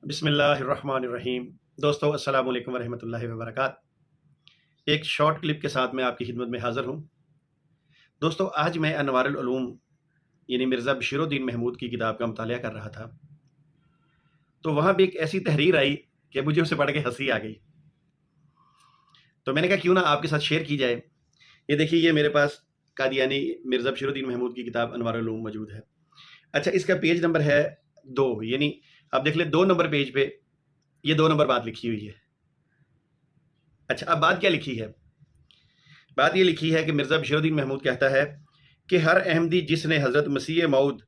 بسم اللہ الرحمن الرحیم۔ دوستو السلام علیکم ورحمۃ اللہ وبرکاتہ۔ ایک شارٹ کلپ کے ساتھ میں آپ کی خدمت میں حاضر ہوں۔ دوستو آج میں انوار العلوم یعنی مرزا بشیر الدین محمود کی کتاب کا مطالعہ کر رہا تھا، تو وہاں بھی ایک ایسی تحریر آئی کہ مجھے اسے پڑھ کے ہنسی آ گئی، تو میں نے کہا کیوں نہ آپ کے ساتھ شیئر کی جائے۔ یہ دیکھیے، یہ میرے پاس قادیانی مرزا بشیر الدین محمود کی کتاب انوار العلوم موجود ہے۔ اچھا، اس کا پیج نمبر ہے 2، یعنی آپ دیکھ لیں 2 نمبر پیج پہ یہ 2 نمبر بات لکھی ہوئی ہے۔ اچھا، اب بات کیا لکھی ہے؟ بات یہ لکھی ہے کہ مرزا بشیر الدین محمود کہتا ہے کہ ہر احمدی جس نے حضرت مسیح موعود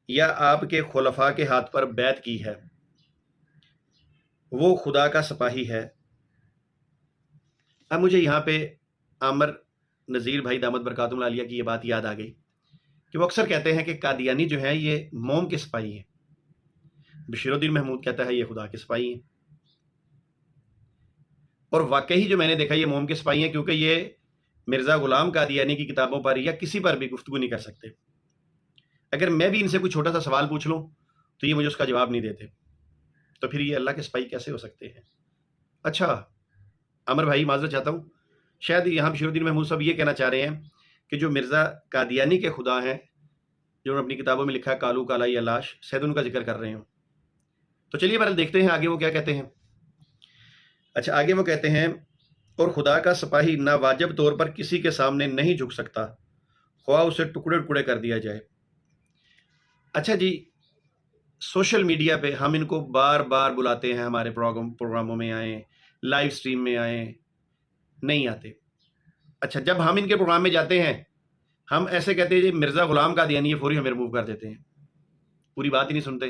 یا آپ کے خلفاء کے ہاتھ پر بیعت کی ہے وہ خدا کا سپاہی ہے۔ اب مجھے یہاں پہ عامر نذیر بھائی دامت برکاتہم العالیہ کی یہ بات یاد آ گئی کہ وہ اکثر کہتے ہیں کہ قادیانی جو ہیں یہ موم کے سپاہی ہیں، بشیر الدین محمود کہتا ہے یہ خدا کے سپاہی ہیں، اور واقعی جو میں نے دیکھا یہ موم کے سپاہی ہیں، کیونکہ یہ مرزا غلام قادیانی کی کتابوں پر یا کسی پر بھی گفتگو نہیں کر سکتے۔ اگر میں بھی ان سے کوئی چھوٹا سا سوال پوچھ لوں تو یہ مجھے اس کا جواب نہیں دیتے، تو پھر یہ اللہ کے سپاہی کیسے ہو سکتے ہیں؟ اچھا عمر بھائی، معذرت چاہتا ہوں، شاید یہاں بشیر الدین محمود صاحب یہ کہنا چاہ رہے ہیں کہ جو مرزا قادیانی کے خدا ہیں، جو اپنی کتابوں میں لکھا ہے کالو کالائی علاش، شاید ان کا ذکر کر رہے ہوں۔ تو چلیے بہرحال دیکھتے ہیں آگے وہ کیا کہتے ہیں۔ اچھا، آگے وہ کہتے ہیں اور خدا کا سپاہی نہ واجب طور پر کسی کے سامنے نہیں جھک سکتا، خواہ اسے ٹکڑے ٹکڑے کر دیا جائے۔ اچھا جی، سوشل میڈیا پہ ہم ان کو بار بار بلاتے ہیں، ہمارے پروگراموں میں آئیں، لائیو سٹریم میں آئیں، نہیں آتے۔ اچھا، جب ہم ان کے پروگرام میں جاتے ہیں ہم ایسے کہتے ہیں جی مرزا غلام قادیانی، یہ فوری ہمیں ریموو کر دیتے ہیں، پوری بات ہی نہیں سنتے،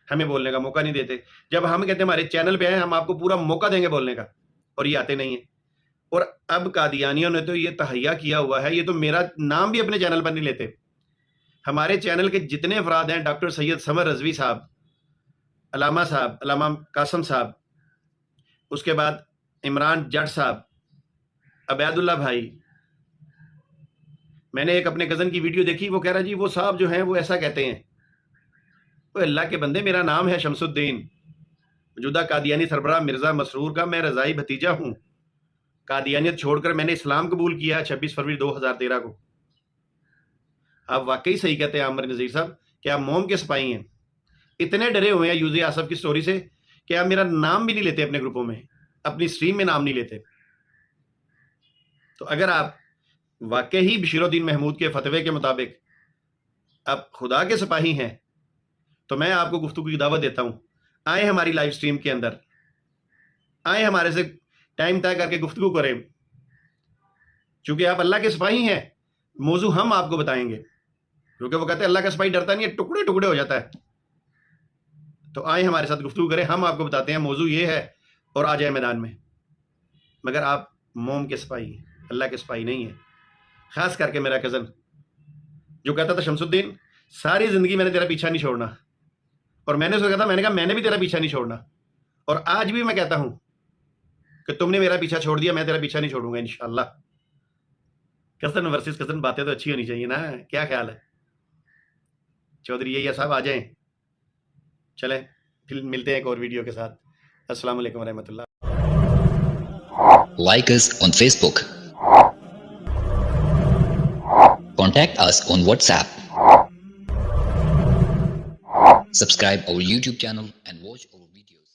ہمیں بولنے کا موقع نہیں دیتے۔ جب ہم کہتے ہیں ہمارے چینل پہ آئیں، ہم آپ کو پورا موقع دیں گے بولنے کا، اور یہ آتے نہیں ہیں۔ اور اب قادیانیوں نے تو یہ تہیا کیا ہوا ہے، یہ تو میرا نام بھی اپنے چینل پر نہیں لیتے۔ ہمارے چینل کے جتنے افراد ہیں، ڈاکٹر سید سمر رضوی صاحب، علامہ صاحب، علامہ قاسم صاحب، اس کے بعد عمران جٹ صاحب، عبید اللہ بھائی، میں نے ایک اپنے کزن کی ویڈیو دیکھی، وہ کہہ رہا جی وہ صاحب جو ہیں وہ ایسا کہتے ہیں۔ تو اللہ کے بندے، میرا نام ہے شمس الدین، موجودہ قادیانی سربراہ مرزا مسرور کا میں رضائی بھتیجا ہوں۔ قادیانیت چھوڑ کر میں نے اسلام قبول کیا 26 فروری 2013 کو۔ آپ واقعی صحیح کہتے ہیں عامر نذیر صاحب کہ آپ موم کے سپاہی ہیں۔ اتنے ڈرے ہوئے ہیں یوزی آصف کی سٹوری سے کہ آپ میرا نام بھی نہیں لیتے اپنے گروپوں میں، اپنی سٹریم میں نام نہیں لیتے۔ تو اگر آپ واقعی بشیر الدین محمود کے فتوے کے مطابق آپ خدا کے سپاہی ہیں تو میں آپ کو گفتگو کی دعوت دیتا ہوں، آئیں ہماری لائیو سٹریم کے اندر، آئیں ہمارے سے ٹائم طے کر کے گفتگو کریں، چونکہ آپ اللہ کے سپاہی ہیں۔ موضوع ہم آپ کو بتائیں گے، کیونکہ وہ کہتے ہیں اللہ کا سپاہی ڈرتا نہیں ہے، ٹکڑے ٹکڑے ہو جاتا ہے۔ تو آئیں ہمارے ساتھ گفتگو کریں، ہم آپ کو بتاتے ہیں موضوع یہ ہے، اور آ جائیں میدان میں۔ مگر آپ موم کے سپاہی ہیں، اللہ کے سپاہی نہیں ہیں۔ خاص کر کے میرا کزن جو کہتا تھا شمس الدین ساری زندگی میں نے تیرا پیچھا نہیں چھوڑنا، اور میں نے اس کو کہا تھا، میں نے کہا میں نے بھی تیرا پیچھا نہیں چھوڑنا، اور آج بھی میں کہتا ہوں کہ تم نے میرا پیچھا چھوڑ دیا، میں تیرا پیچھا نہیں چھوڑوں گا انشاءاللہ۔ کزن ورسز کزن باتیں تو اچھی ہونی چاہیے نا، کیا خیال ہے چودھری یہ صاحب؟ آ جائیں، چلیں پھر ملتے ہیں ایک اور ویڈیو کے ساتھ۔ السلام علیکم ورحمۃ اللہ۔ Like us on Facebook. Contact us on WhatsApp. Subscribe our YouTube channel and watch our videos.